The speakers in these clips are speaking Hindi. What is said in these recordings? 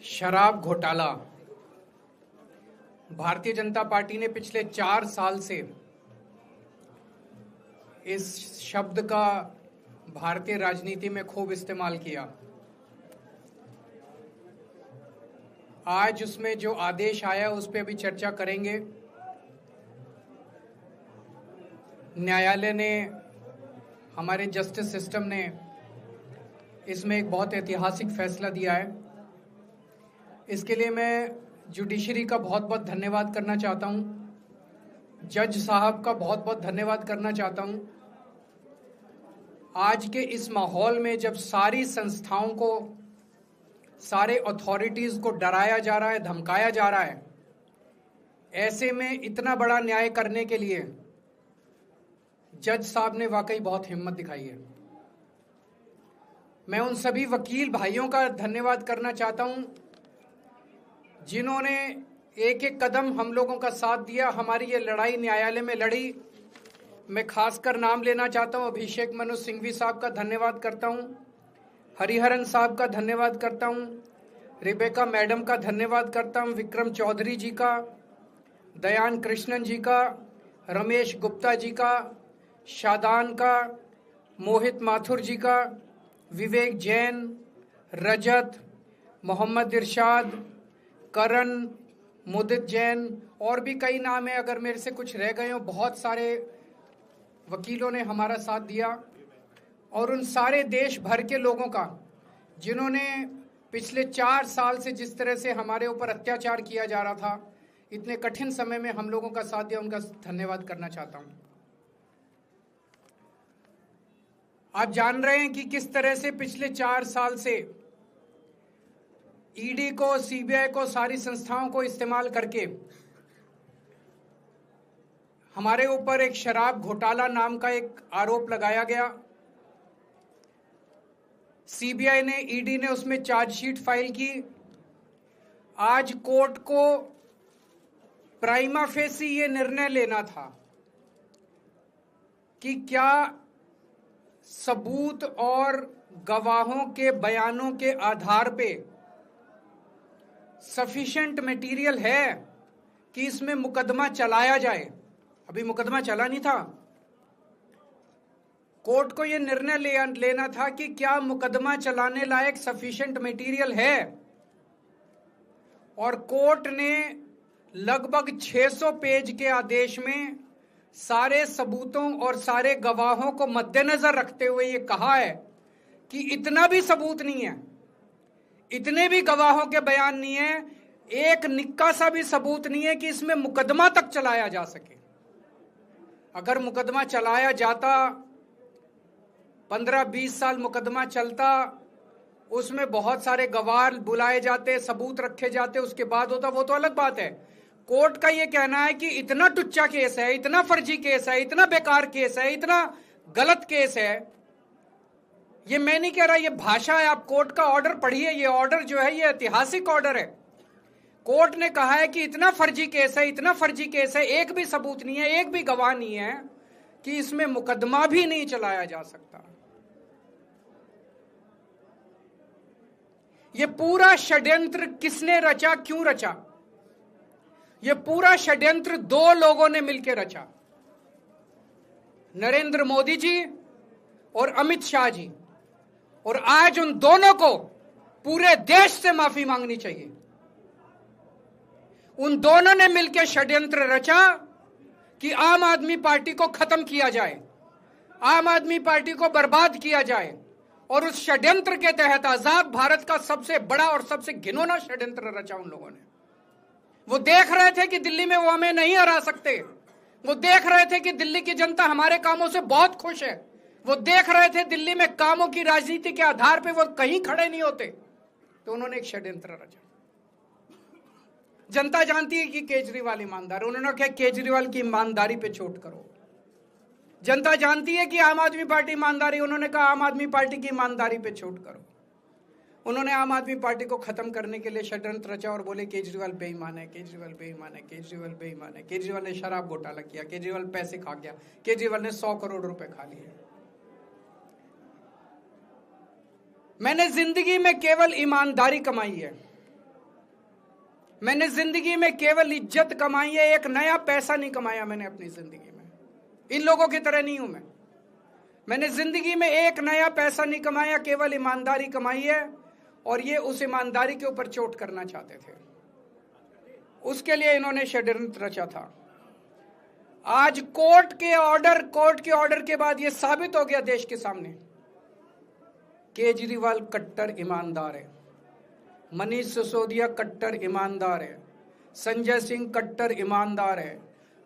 शराब घोटाला। भारतीय जनता पार्टी ने पिछले 4 साल से इस शब्द का भारतीय राजनीति में खूब इस्तेमाल किया। आज उसमें जो आदेश आया उस पर अभी चर्चा करेंगे। न्यायालय ने, हमारे जस्टिस सिस्टम ने इसमें एक बहुत ऐतिहासिक फैसला दिया है। इसके लिए मैं जुडिशरी का बहुत बहुत धन्यवाद करना चाहता हूं, जज साहब का बहुत बहुत धन्यवाद करना चाहता हूं। आज के इस माहौल में जब सारी संस्थाओं को, सारे अथॉरिटीज को डराया जा रहा है, धमकाया जा रहा है, ऐसे में इतना बड़ा न्याय करने के लिए जज साहब ने वाकई बहुत हिम्मत दिखाई है। मैं उन सभी वकील भाइयों का धन्यवाद करना चाहता हूं जिन्होंने एक एक कदम हम लोगों का साथ दिया, हमारी ये लड़ाई न्यायालय में लड़ी। मैं खासकर नाम लेना चाहता हूं, अभिषेक मनु सिंघवी साहब का धन्यवाद करता हूं, हरिहरन साहब का धन्यवाद करता हूं, रिबेका मैडम का धन्यवाद करता हूं, विक्रम चौधरी जी का, दयान कृष्णन जी का, रमेश गुप्ता जी का, शादान का, मोहित माथुर जी का, विवेक जैन, रजत, मोहम्मद इरशाद, करण, मुदित जैन, और भी कई नाम है, अगर मेरे से कुछ रह गए हो। बहुत सारे वकीलों ने हमारा साथ दिया, और उन सारे देश भर के लोगों का जिन्होंने पिछले 4 साल से जिस तरह से हमारे ऊपर अत्याचार किया जा रहा था, इतने कठिन समय में हम लोगों का साथ दिया, उनका धन्यवाद करना चाहता हूं। आप जान रहे हैं कि किस तरह से पिछले 4 साल से ईडी को, सीबीआई को, सारी संस्थाओं को इस्तेमाल करके हमारे ऊपर एक शराब घोटाला नाम का एक आरोप लगाया गया। सीबीआई ने, ईडी ने उसमें चार्जशीट फाइल की। आज कोर्ट को प्राइमा फेसी ये निर्णय लेना था कि क्या सबूत और गवाहों के बयानों के आधार पे सफिशिएंट मटेरियल है कि इसमें मुकदमा चलाया जाए। अभी मुकदमा चला नहीं था। कोर्ट को यह निर्णय लेना था कि क्या मुकदमा चलाने लायक सफिशिएंट मटेरियल है, और कोर्ट ने लगभग 600 पेज के आदेश में सारे सबूतों और सारे गवाहों को मद्देनजर रखते हुए ये कहा है कि इतना भी सबूत नहीं है, इतने भी गवाहों के बयान नहीं है, एक निक्का सा भी सबूत नहीं है कि इसमें मुकदमा तक चलाया जा सके। अगर मुकदमा चलाया जाता, 15-20 साल मुकदमा चलता, उसमें बहुत सारे गवाह बुलाए जाते, सबूत रखे जाते, उसके बाद होता, वो तो अलग बात है। कोर्ट का ये कहना है कि इतना टुच्चा केस है, इतना फर्जी केस है, इतना बेकार केस है, इतना गलत केस है। ये मैं नहीं कह रहा, ये भाषा है। आप कोर्ट का ऑर्डर पढ़िए। ये ऑर्डर जो है ये ऐतिहासिक ऑर्डर है। कोर्ट ने कहा है कि इतना फर्जी केस है, इतना फर्जी केस है, एक भी सबूत नहीं है, एक भी गवाह नहीं है कि इसमें मुकदमा भी नहीं चलाया जा सकता। ये पूरा षड्यंत्र किसने रचा, क्यों रचा? ये पूरा षड्यंत्र 2 लोगों ने मिलकर रचा, नरेंद्र मोदी जी और अमित शाह जी। और आज उन दोनों को पूरे देश से माफी मांगनी चाहिए। उन दोनों ने मिलकर षड्यंत्र रचा कि आम आदमी पार्टी को खत्म किया जाए, आम आदमी पार्टी को बर्बाद किया जाए, और उस षड्यंत्र के तहत आजाद भारत का सबसे बड़ा और सबसे घिनौना षड्यंत्र रचा उन लोगों ने। वो देख रहे थे कि दिल्ली में वो हमें नहीं हरा सकते। वो देख रहे थे कि दिल्ली की जनता हमारे कामों से बहुत खुश है। वो देख रहे थे दिल्ली में कामों की राजनीति के आधार पे वो कहीं खड़े नहीं होते। तो उन्होंने एक षड्यंत्र रचा। जनता जानती है कि केजरीवाल ईमानदार, उन्होंने कहा केजरीवाल की ईमानदारी पे चोट करो। जनता जानती है कि आम आदमी पार्टी ईमानदारी, उन्होंने कहा आम आदमी पार्टी की ईमानदारी पे चोट करो। उन्होंने आम आदमी पार्टी को खत्म करने के लिए षड्यंत्र रचा और बोले केजरीवाल बेईमान है, केजरीवाल बेईमान है, केजरीवाल बेईमान है, केजरीवाल ने शराब घोटाला किया, केजरीवाल पैसे खा गया, केजरीवाल ने 100 करोड़ रुपए खा लिए। मैंने जिंदगी में केवल ईमानदारी कमाई है। मैंने जिंदगी में केवल इज्जत कमाई है, एक नया पैसा नहीं कमाया मैंने अपनी जिंदगी में। इन लोगों की तरह नहीं हूं मैं। मैंने जिंदगी में एक नया पैसा नहीं कमाया, केवल ईमानदारी कमाई है। और ये उस ईमानदारी के ऊपर चोट करना चाहते थे, उसके लिए इन्होंने षड्यंत्र रचा था। आज कोर्ट के ऑर्डर के बाद यह साबित हो गया देश के सामने, केजरीवाल कट्टर ईमानदार है, मनीष सिसोदिया कट्टर ईमानदार है, संजय सिंह कट्टर ईमानदार है,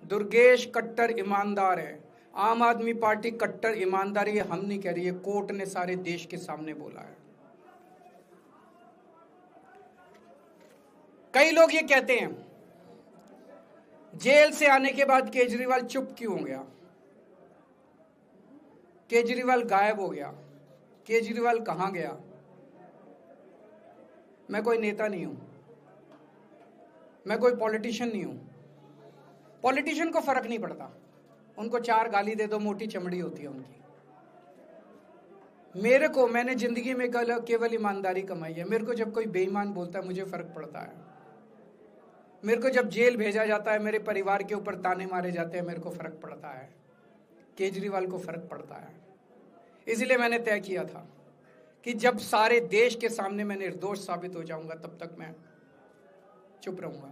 दुर्गेश कट्टर ईमानदार है, आम आदमी पार्टी कट्टर ईमानदारी है। हम नहीं कह रही है, कोर्ट ने सारे देश के सामने बोला है। कई लोग ये कहते हैं जेल से आने के बाद केजरीवाल चुप क्यों हो गया, केजरीवाल गायब हो गया, केजरीवाल कहां गया। मैं कोई नेता नहीं हूं, मैं कोई पॉलिटिशियन नहीं हूं। पॉलिटिशियन को फर्क नहीं पड़ता, उनको 4 गाली दे दो, मोटी चमड़ी होती है उनकी। मैंने जिंदगी में केवल ईमानदारी कमाई है। मेरे को जब कोई बेईमान बोलता है मुझे फर्क पड़ता है। मेरे को जब जेल भेजा जाता है, मेरे परिवार के ऊपर ताने मारे जाते हैं, मेरे को फर्क पड़ता है। केजरीवाल को फर्क पड़ता है। इसलिए मैंने तय किया था कि जब सारे देश के सामने मैं निर्दोष साबित हो जाऊंगा तब तक मैं चुप रहूंगा।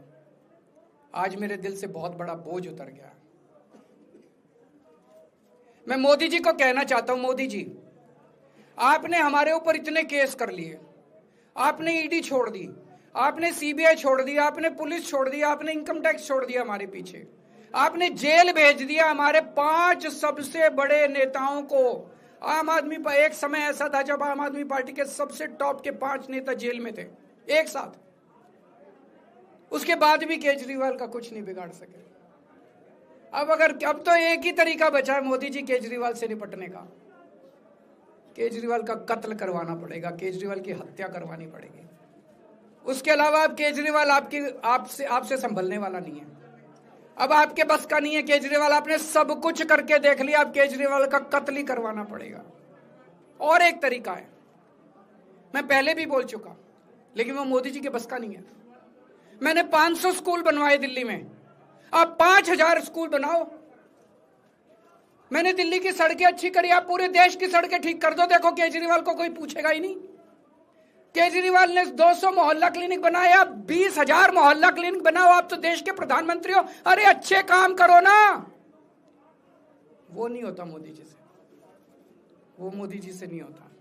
आज मेरे दिल से बहुत बड़ा बोझ उतर गया। मैं मोदी जी को कहना चाहता हूं, मोदी जी, आपने हमारे ऊपर इतने केस कर लिए, आपने ईडी छोड़ दी, आपने सीबीआई छोड़ दिया, आपने पुलिस छोड़ दिया, आपने इनकम टैक्स छोड़ दिया हमारे पीछे, आपने जेल भेज दिया हमारे 5 सबसे बड़े नेताओं को। आम आदमी एक समय ऐसा था जब आम आदमी पार्टी के सबसे टॉप के 5 नेता जेल में थे एक साथ। उसके बाद भी केजरीवाल का कुछ नहीं बिगाड़ सके। अब तो एक ही तरीका बचा है मोदी जी केजरीवाल से निपटने का, केजरीवाल का कत्ल करवाना पड़ेगा, केजरीवाल की हत्या करवानी पड़ेगी। उसके अलावा अब केजरीवाल आपसे संभलने वाला नहीं है। अब आपके बस का नहीं है केजरीवाल, आपने सब कुछ करके देख लिया, अब केजरीवाल का कत्ल ही करवाना पड़ेगा। और एक तरीका है, मैं पहले भी बोल चुका, लेकिन वो मोदी जी के बस का नहीं है। मैंने 500 स्कूल बनवाए दिल्ली में, आप 5000 स्कूल बनाओ। मैंने दिल्ली की सड़कें अच्छी करी, आप पूरे देश की सड़कें ठीक कर दो, देखो केजरीवाल को कोई पूछेगा ही नहीं। केजरीवाल ने 200 मोहल्ला क्लिनिक बनाए, आप 20,000 मोहल्ला क्लिनिक बनाओ। आप तो देश के प्रधानमंत्री हो, अरे अच्छे काम करो ना। वो नहीं होता मोदी जी से, वो मोदी जी से नहीं होता।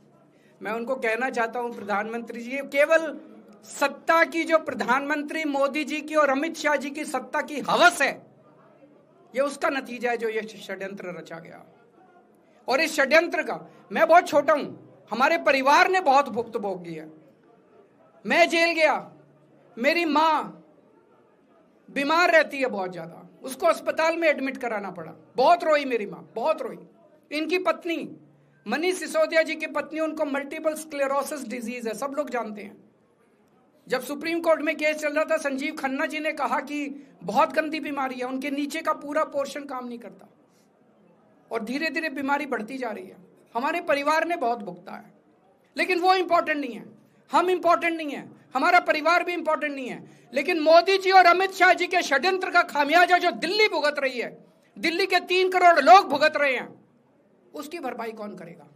मैं उनको कहना चाहता हूं, प्रधानमंत्री जी, केवल सत्ता की जो प्रधानमंत्री मोदी जी की और अमित शाह जी की सत्ता की हवस है, ये उसका नतीजा है जो ये षड्यंत्र रचा गया। और इस षड्यंत्र का मैं बहुत छोटा हूं, हमारे परिवार ने बहुत भुगत भोगी है। मैं जेल गया, मेरी मां बीमार रहती है बहुत ज्यादा, उसको अस्पताल में एडमिट कराना पड़ा, बहुत रोई मेरी मां, बहुत रोई। इनकी पत्नी मनीष सिसोदिया जी की पत्नी, उनको मल्टीपल स्क्लेरोसिस डिजीज है, सब लोग जानते हैं। जब सुप्रीम कोर्ट में केस चल रहा था, संजीव खन्ना जी ने कहा कि बहुत गंदी बीमारी है, उनके नीचे का पूरा पोर्शन काम नहीं करता और धीरे धीरे बीमारी बढ़ती जा रही है। हमारे परिवार ने बहुत भुगता है, लेकिन वो इंपॉर्टेंट नहीं है, हम इंपॉर्टेंट नहीं है, हमारा परिवार भी इंपॉर्टेंट नहीं है। लेकिन मोदी जी और अमित शाह जी के षड्यंत्र का खामियाजा जो दिल्ली भुगत रही है, दिल्ली के 3 करोड़ लोग भुगत रहे हैं, उसकी भरपाई कौन करेगा।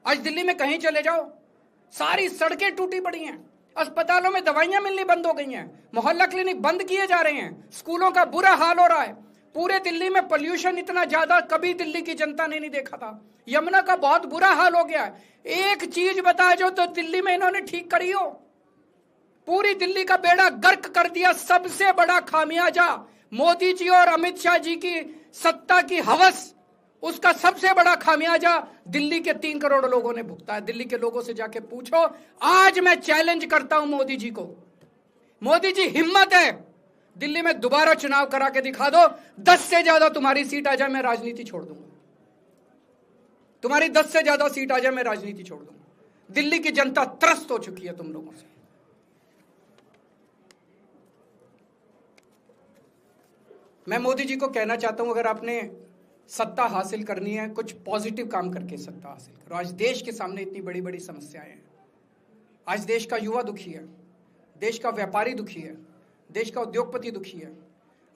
आज दिल्ली में कहीं चले जाओ, सारी सड़कें टूटी पड़ी हैं, अस्पतालों में दवाइयां मिलनी बंद हो गई हैं, मोहल्ला क्लिनिक बंद किए जा रहे हैं, स्कूलों का बुरा हाल हो रहा है। पूरे दिल्ली में पोल्यूशन इतना ज्यादा कभी दिल्ली की जनता ने नहीं देखा था। यमुना का बहुत बुरा हाल हो गया है। एक चीज बता जो तो दिल्ली में इन्होंने ठीक करी हो, पूरी दिल्ली का बेड़ा गर्क कर दिया। सबसे बड़ा खामियाजा मोदी जी और अमित शाह जी की सत्ता की हवस, उसका सबसे बड़ा खामियाजा दिल्ली के 3 करोड़ लोगों ने भुगता है। दिल्ली के लोगों से जाके पूछो। आज मैं चैलेंज करता हूं मोदी जी को, मोदी जी हिम्मत है दिल्ली में दोबारा चुनाव करा के दिखा दो, 10 से ज्यादा तुम्हारी सीट आ जाए, मैं राजनीति छोड़ दूंगा। तुम्हारी 10 से ज्यादा सीट आ जाए, मैं राजनीति छोड़ दूंगा। दिल्ली की जनता त्रस्त हो चुकी है तुम लोगों से। मैं मोदी जी को कहना चाहता हूं, अगर आपने सत्ता हासिल करनी है, कुछ पॉजिटिव काम करके सत्ता हासिल करो। आज देश के सामने इतनी बड़ी बड़ी समस्याएं हैं। आज देश का युवा दुखी है, देश का व्यापारी दुखी है, देश का उद्योगपति दुखी है।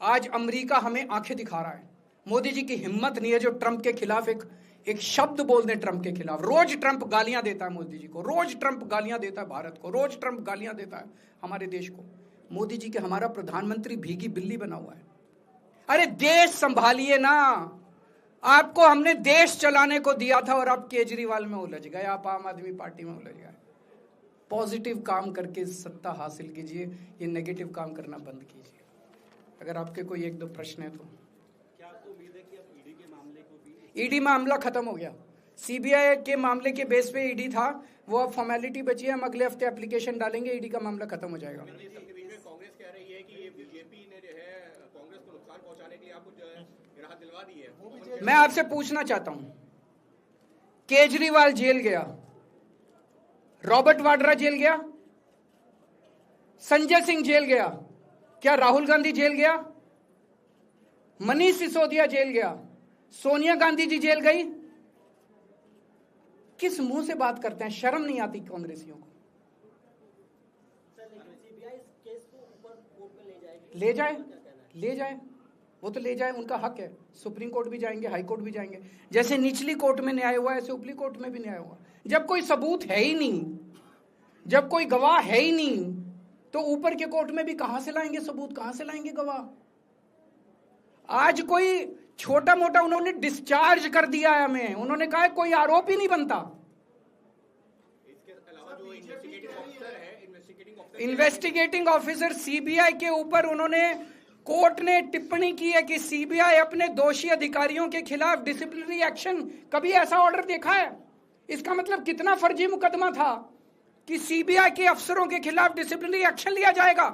आज अमेरिका हमें आंखें दिखा रहा है। मोदी जी की हिम्मत नहीं है जो ट्रंप के खिलाफ एक शब्द बोल दें। ट्रंप के खिलाफ रोज ट्रंप गालियां देता है मोदी जी को, रोज ट्रंप गालियां देता है भारत को, रोज ट्रंप गालियां देता है हमारे देश को। मोदी जी के हमारा प्रधानमंत्री भीगी बिल्ली बना हुआ है। अरे देश संभालिए ना, आपको हमने देश चलाने को दिया था और आप केजरीवाल में उलझ गए, आप आम आदमी पार्टी में उलझ गए। पॉजिटिव काम करके सत्ता हासिल कीजिए, ये नेगेटिव काम करना बंद कीजिए। अगर आपके कोई एक दो प्रश्न है तो। क्या आपको उम्मीद है कि अब ईडी के मामले को भी? ईडी मामला खत्म हो गया। सीबीआई के मामले के बेस पे ईडी था, वो अब फॉर्मेलिटी बची है। हम अगले हफ्ते एप्लीकेशन डालेंगे, ईडी का मामला खत्म हो जाएगा। कांग्रेस कह रही है कि ये बीजेपी ने जो है कांग्रेस को नुकसान पहुंचाने के लिए आपको जो है राहत दिलवा दी है। मैं आपसे पूछना चाहता हूं, केजरीवाल जेल गया, रॉबर्ट वाड्रा जेल गया, संजय सिंह जेल गया, क्या राहुल गांधी जेल गया, मनीष सिसोदिया जेल गया, सोनिया गांधी जी जेल गई? किस मुंह से बात करते हैं? शर्म नहीं आती कांग्रेसियों को? ले जाए, वो तो ले जाए, उनका हक है। सुप्रीम कोर्ट भी जाएंगे, हाई कोर्ट भी जाएंगे। जैसे निचली कोर्ट में न्याय हुआ ऐसे ऊपरी कोर्ट में भी न्याय हुआ। जब कोई सबूत है ही नहीं, जब कोई गवाह है ही नहीं, तो ऊपर के कोर्ट में भी कहां से लाएंगे सबूत, कहां से लाएंगे गवाह? आज कोई छोटा मोटा उन्होंने डिस्चार्ज कर दिया है हमें, उन्होंने कहा कोई आरोप ही नहीं बनता। इसके अलावा जो इन्वेस्टिगेटिंग ऑफिसर सीबीआई के ऊपर उन्होंने, कोर्ट ने टिप्पणी की है कि सीबीआई अपने दोषी अधिकारियों के खिलाफ डिसिप्लिनरी एक्शन, कभी ऐसा ऑर्डर देखा है? इसका मतलब कितना फर्जी मुकदमा था कि सीबीआई के अफसरों के खिलाफ डिसिप्लिनरी एक्शन लिया जाएगा।